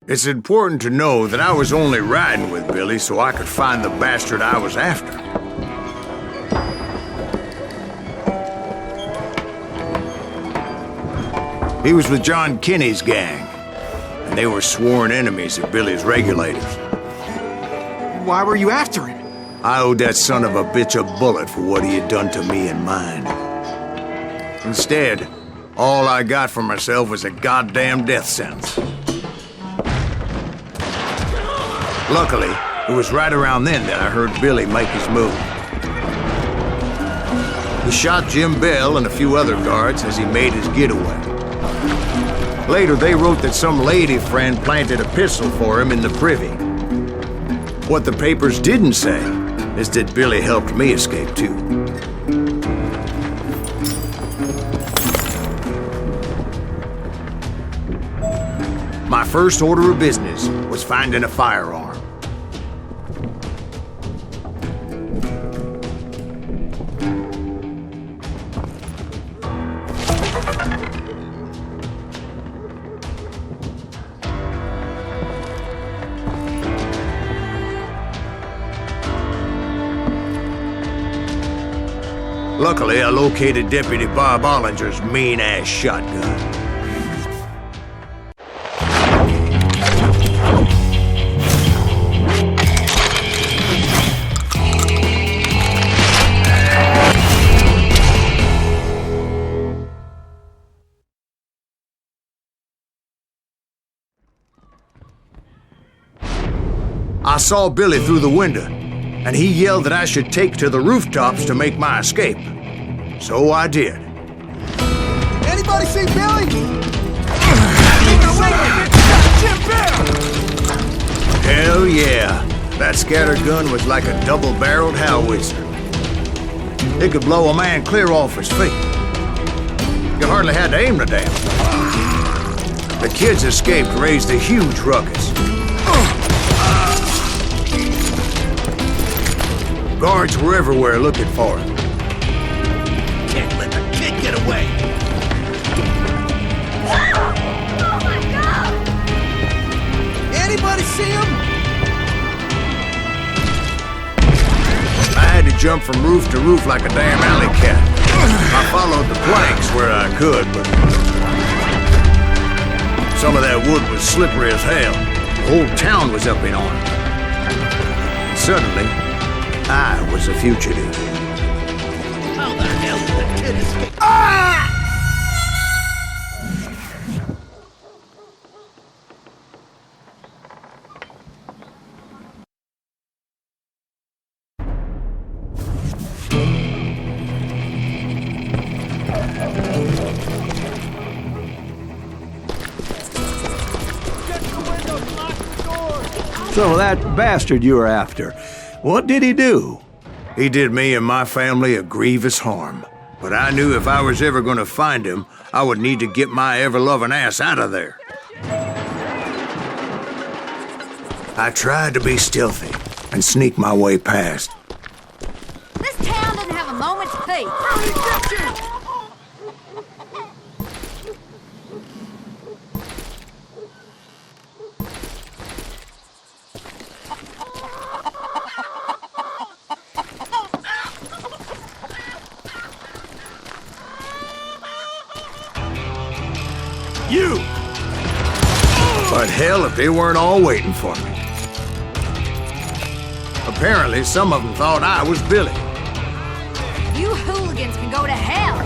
It's important to know that I was only riding with Billy so I could find the bastard I was after. He was with John Kinney's gang, and they were sworn enemies of Billy's regulators. Why were you after him? I owed that son of a bitch a bullet for what he had done to me and mine. Instead, all I got for myself was a goddamn death sentence. Luckily, it was right around then that I heard Billy make his move. He shot Jim Bell and a few other guards as he made his getaway. Later, they wrote that some lady friend planted a pistol for him in the privy. What the papers didn't say is that Billy helped me escape too. My first order of business was finding a firearm. Luckily, I located Deputy Bob Ollinger's mean-ass shotgun. I saw Billy through the window, and he yelled that I should take to the rooftops to make my escape. So I did. Anybody see Billy? Hell yeah. That scatter gun was like a double-barreled howitzer. It could blow a man clear off his feet. You hardly had to aim the damn thing. The kids escaped raised a huge ruckus. Guards were everywhere looking for him. Can't let the kid get away! Oh my God! Anybody see him? I had to jump from roof to roof like a damn alley cat. I followed the planks where I could, but some of that wood was slippery as hell. The whole town was up in arms. And suddenly, I was a fugitive. How the hell did the kid escape? Ah! So that bastard you were after, what did he do? He did me and my family a grievous harm. But I knew if I was ever going to find him, I would need to get my ever-loving ass out of there. I tried to be stealthy and sneak my way past. This town doesn't have a moment's peace. You! But hell if they weren't all waiting for me. Apparently, some of them thought I was Billy. You hooligans can go to hell.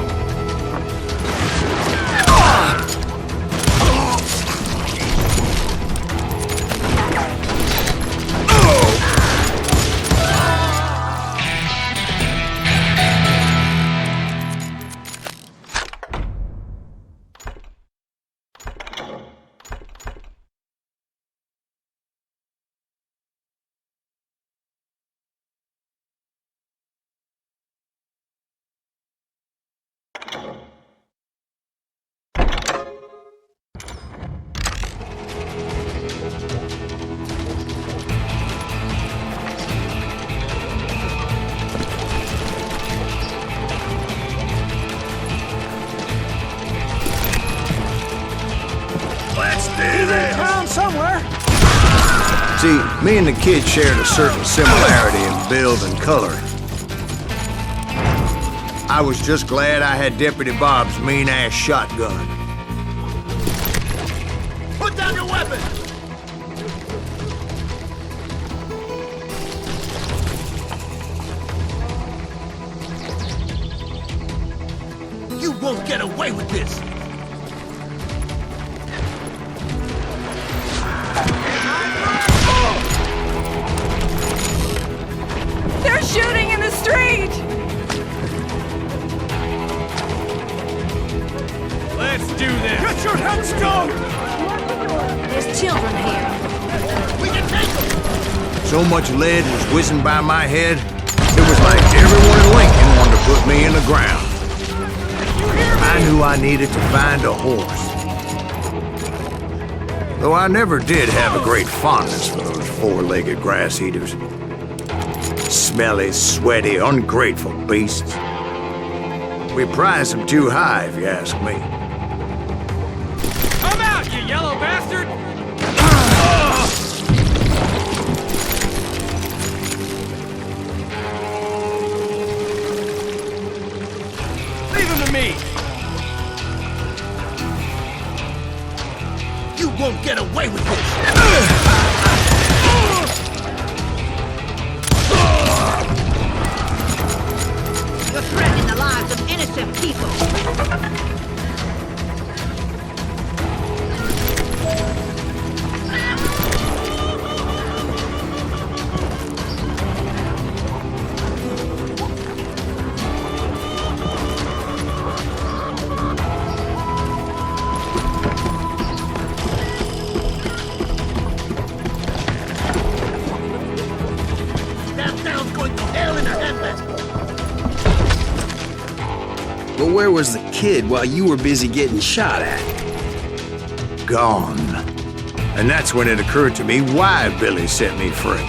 See, me and the kid shared a certain similarity in build and color. I was just glad I had Deputy Bob's mean-ass shotgun. Put down your weapon! You won't get away with this! They're shooting in the street! Let's do this! Get your headstone! There's children here. We can take them! So much lead was whizzing by my head, it was like everyone in Lincoln wanted to put me in the ground. I knew I needed to find a horse. Though I never did have a great fondness for those four-legged grass eaters. Smelly, sweaty, ungrateful beasts. We prize them too high, if you ask me. Come out, you yellow bastard! Leave him to me! You won't get away with this! You're threatening the lives of innocent people. That town's going to hell in a handbasket! But where was the kid while you were busy getting shot at? Gone. And that's when it occurred to me why Billy set me free.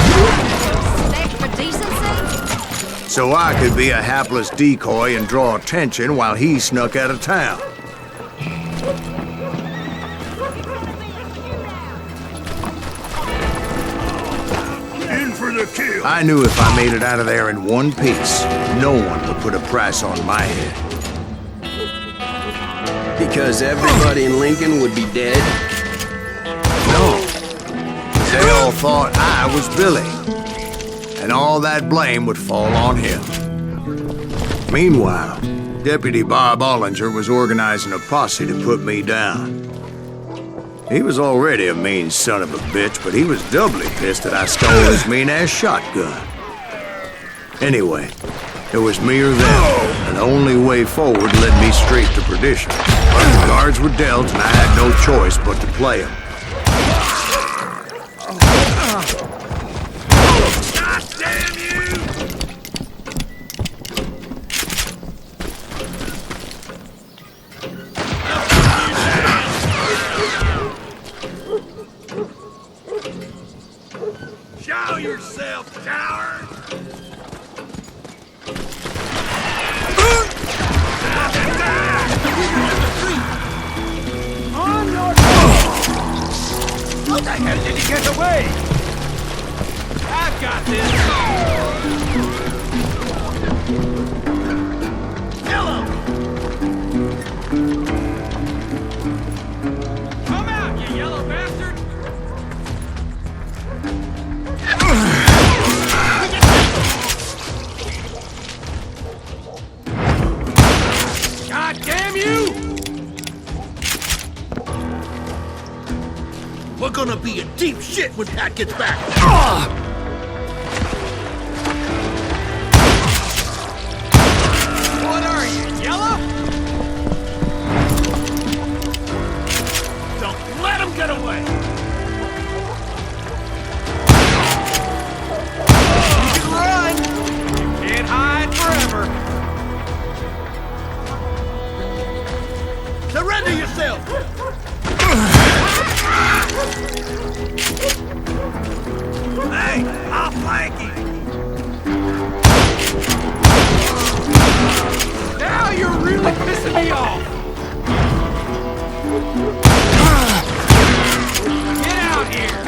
Respect for decency? So I could be a hapless decoy and draw attention while he snuck out of town. In for the kill! I knew if I made it out of there in one piece, no one would put a price on my head. Because everybody in Lincoln would be dead? No. They all thought I was Billy. And all that blame would fall on him. Meanwhile, Deputy Bob Ollinger was organizing a posse to put me down. He was already a mean son of a bitch, but he was doubly pissed that I stole his mean-ass shotgun. Anyway, it was me or them, and the only way forward led me straight to perdition. But the cards were dealt, and I had no choice but to play them. God damn you! Show yourself, coward! How the hell did he get away? I've got this! Kill him! Come out, you yellow bastard! God damn you! We're gonna be in deep shit when Pat gets back! What are you, yellow? Don't let him get away! Now you're really pissing me off! Get out here!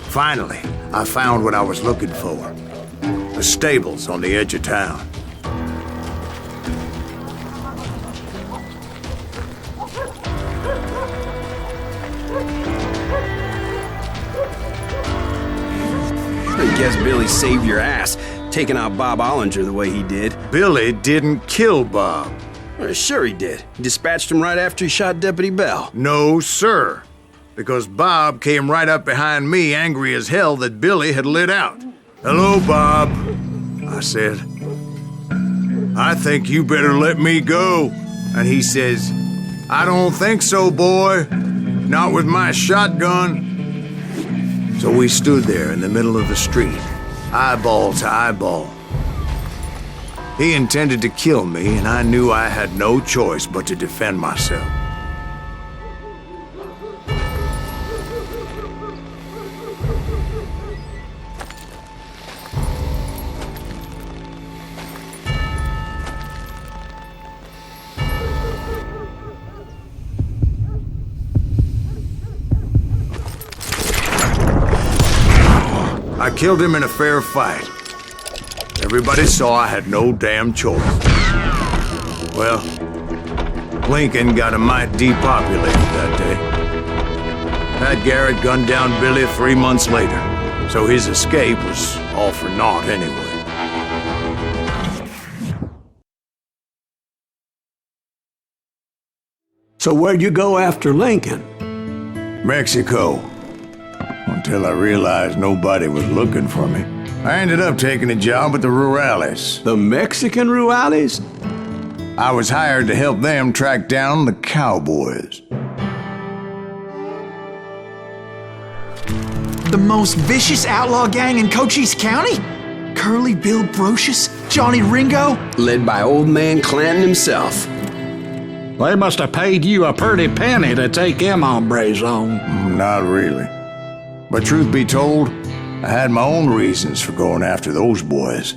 Finally, I found what I was looking for. The stables on the edge of town. I guess Billy saved your ass, taking out Bob Ollinger the way he did. Billy didn't kill Bob. Well, sure he did. He dispatched him right after he shot Deputy Bell. No, sir. Because Bob came right up behind me, angry as hell that Billy had lit out. "Hello, Bob," I said. "I think you better let me go." And he says, "I don't think so, boy. Not with my shotgun." So we stood there in the middle of the street, eyeball to eyeball. He intended to kill me, and I knew I had no choice but to defend myself. I killed him in a fair fight. Everybody saw I had no damn choice. Well, Lincoln got a mite depopulated that day. Pat Garrett gunned down Billy 3 months later, so his escape was all for naught anyway. So where'd you go after Lincoln? Mexico. Until I realized nobody was looking for me. I ended up taking a job at the Rurales. The Mexican Rurales? I was hired to help them track down the cowboys. The most vicious outlaw gang in Cochise County? Curly Bill Brocious? Johnny Ringo? Led by old man Clanton himself. They must have paid you a pretty penny to take them hombres on. Not really. But truth be told, I had my own reasons for going after those boys.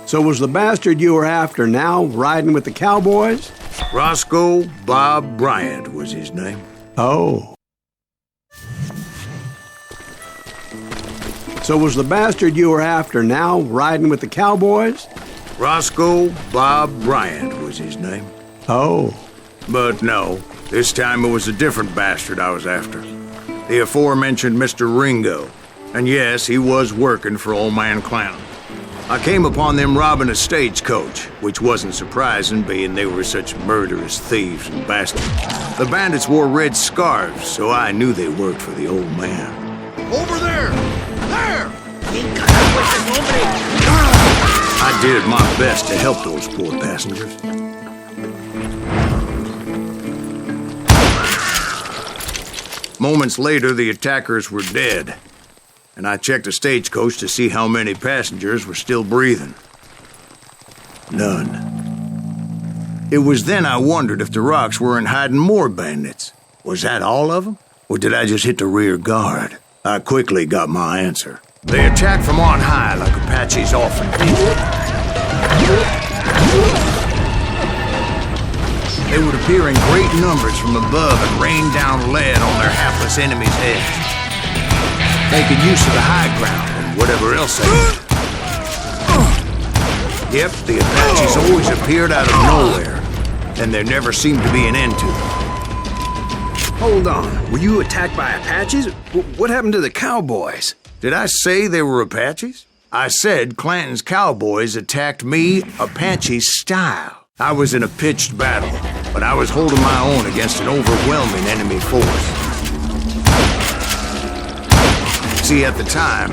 So was the bastard you were after now riding with the cowboys? Roscoe Bob Bryant was his name. Oh. So was the bastard you were after now riding with the cowboys? Roscoe Bob Bryant was his name. Oh. But no, this time it was a different bastard I was after. The aforementioned Mr. Ringo. And yes, he was working for old man Clanton. I came upon them robbing a stagecoach, which wasn't surprising, being they were such murderous thieves and bastards. The bandits wore red scarves, so I knew they worked for the old man. Over there! There! I did my best to help those poor passengers. Moments later, the attackers were dead, and I checked the stagecoach to see how many passengers were still breathing. None. It was then I wondered if the rocks weren't hiding more bandits. Was that all of them? Or did I just hit the rear guard? I quickly got my answer. They attacked from on high like Apaches often do. They would appear in great numbers from above and rain down lead on their hapless enemies' heads, making use of the high ground and whatever else they did. Yep, the Apaches always appeared out of nowhere, and there never seemed to be an end to them. Hold on, were you attacked by Apaches? What happened to the cowboys? Did I say they were Apaches? I said Clanton's cowboys attacked me Apache style. I was in a pitched battle, but I was holding my own against an overwhelming enemy force. See, at the time,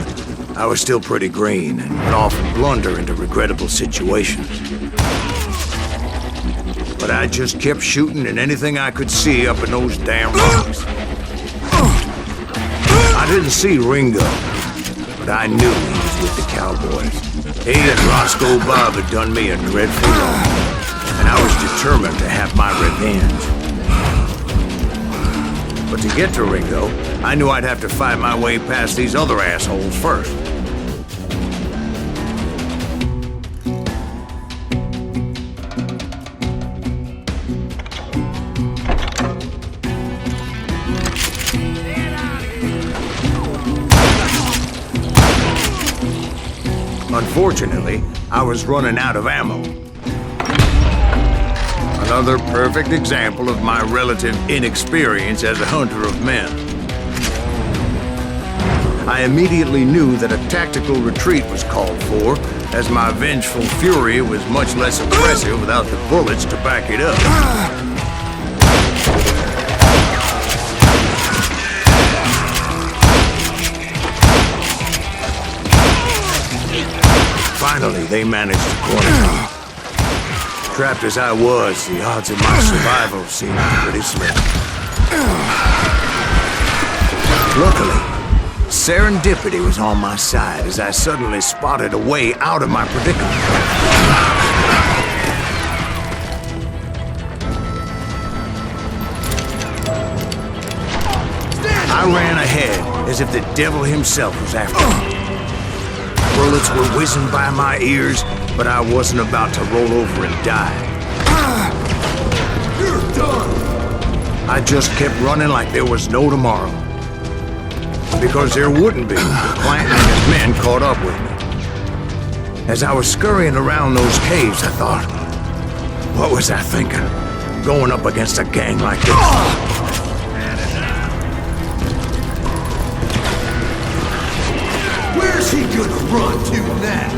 I was still pretty green and would often blunder into regrettable situations. But I just kept shooting at anything I could see up in those damn rocks. I didn't see Ringo, but I knew he was with the cowboys. He and Roscoe Bob had done me a dreadful wrong, and I was determined to have my revenge. But to get to Ringo, I knew I'd have to fight my way past these other assholes first. Unfortunately, I was running out of ammo. Another perfect example of my relative inexperience as a hunter of men. I immediately knew that a tactical retreat was called for, as my vengeful fury was much less impressive without the bullets to back it up. Finally, they managed to corner me. Trapped as I was, the odds of my survival seemed pretty slim. Luckily, serendipity was on my side as I suddenly spotted a way out of my predicament. I ran ahead as if the devil himself was after me. Bullets were whizzing by my ears, but I wasn't about to roll over and die. You're done! I just kept running like there was no tomorrow. Because there wouldn't be if Clanton and his men caught up with me. As I was scurrying around those caves, I thought, what was I thinking? Going up against a gang like this? Where's he gonna run to now?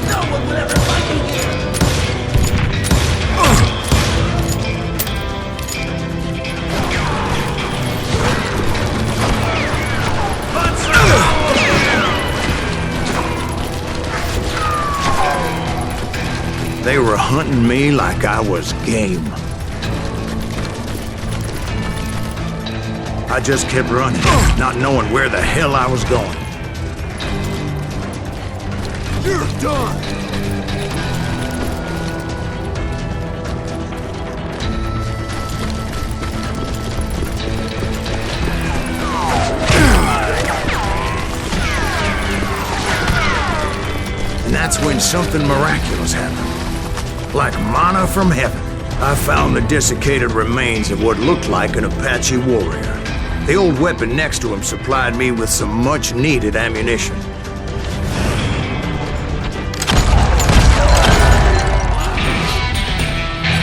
No one will ever find me here. They were hunting me like I was game. I just kept running, not knowing where the hell I was going. You're done! And that's when something miraculous happened. Like manna from heaven, I found the desiccated remains of what looked like an Apache warrior. The old weapon next to him supplied me with some much-needed ammunition.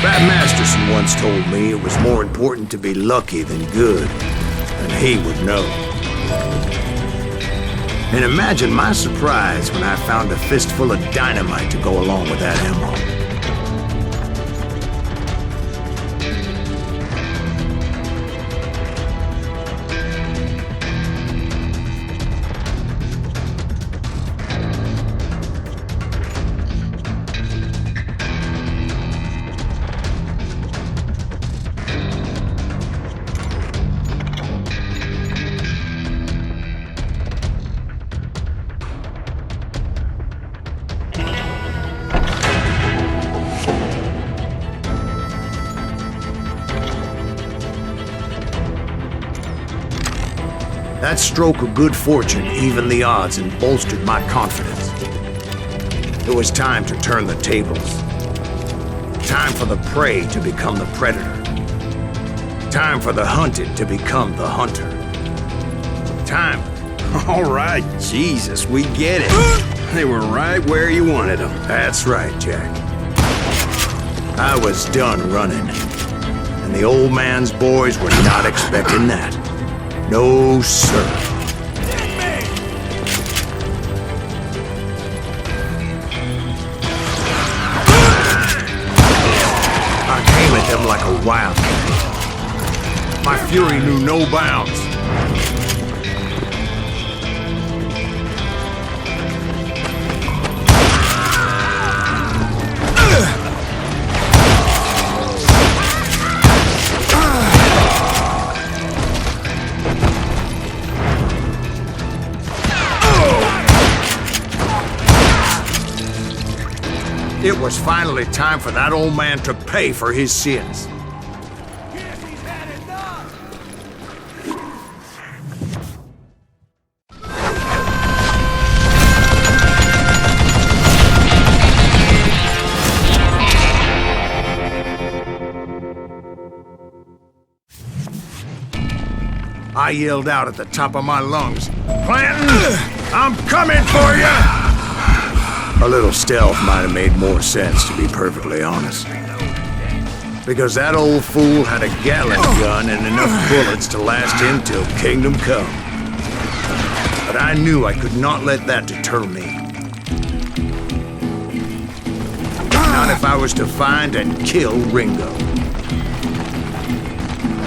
Bat Masterson once told me it was more important to be lucky than good, and he would know. And imagine my surprise when I found a fistful of dynamite to go along with that ammo. That stroke of good fortune evened the odds and bolstered my confidence. It was time to turn the tables. Time for the prey to become the predator. Time for the hunted to become the hunter. Time. All right, Jesus, we get it. They were right where you wanted them. That's right, Jack. I was done running. And the old man's boys were not expecting that. No, sir. I came at them like a wildcat. My fury knew no bounds. It was finally time for that old man to pay for his sins. Yes, he's had enough! I yelled out at the top of my lungs, "Clanton, I'm coming for you!" A little stealth might have made more sense, to be perfectly honest. Because that old fool had a Gatling gun and enough bullets to last him till kingdom come. But I knew I could not let that deter me. Not if I was to find and kill Ringo.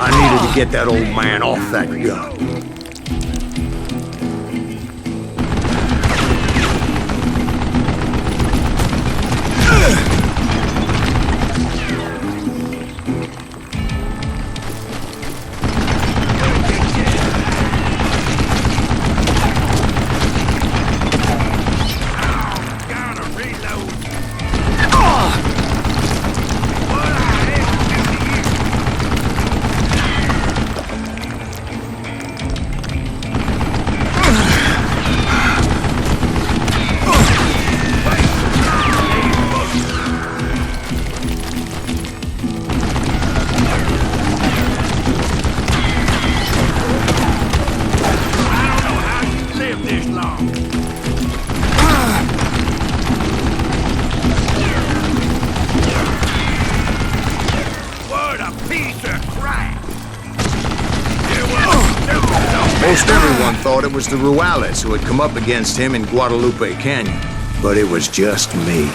I needed to get that old man off that gun. Most everyone thought it was the Ruales who had come up against him in Guadalupe Canyon, but it was just me.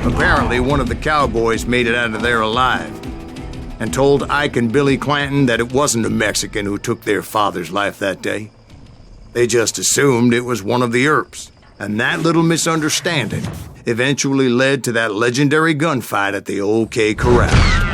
Apparently, one of the cowboys made it out of there alive and told Ike and Billy Clanton that it wasn't a Mexican who took their father's life that day. They just assumed it was one of the Earps, and that little misunderstanding eventually led to that legendary gunfight at the OK Corral.